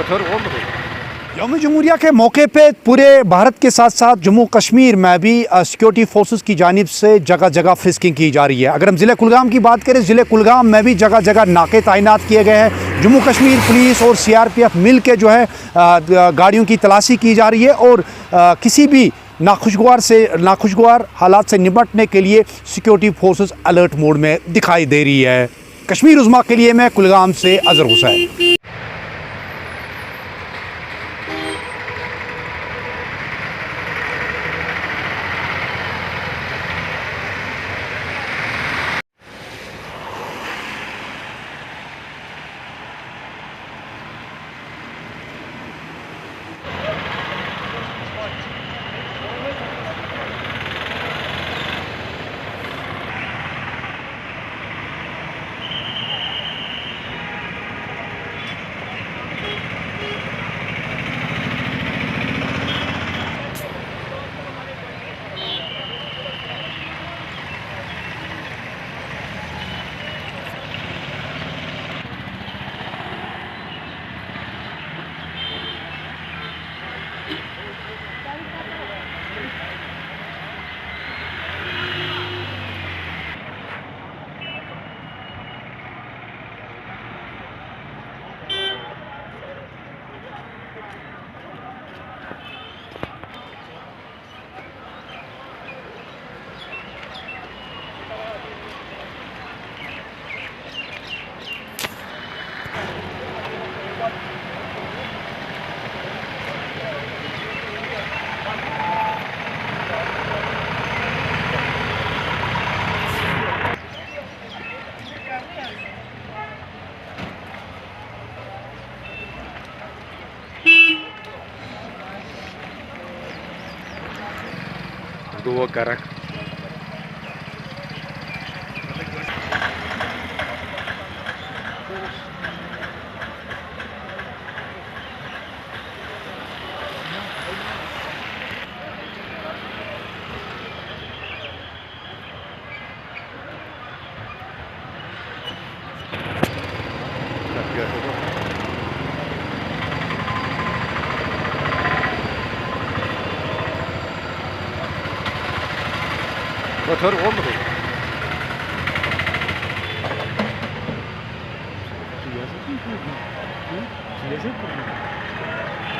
यौम जमहूरिया के मौके पे पूरे भारत के साथ साथ जम्मू कश्मीर में भी सिक्योरिटी फोर्सेस की जानिब से जगह जगह फ्रिस्किंग की जा रही है। अगर हम ज़िले कुलगाम की बात करें, ज़िले कुलगाम में भी जगह जगह नाके तैनात किए गए हैं। जम्मू कश्मीर पुलिस और CRPF मिल के जो है गाड़ियों की तलाशी की जा रही है और किसी भी नाखुशगवार हालात से निपटने के लिए सिक्योरिटी फोर्सेस अलर्ट मोड में दिखाई दे रही है। कश्मीर उज़्मा के लिए मैं कुलगाम से Azhar Hussain. Dua karak. Wat hoor onder? Zie je het?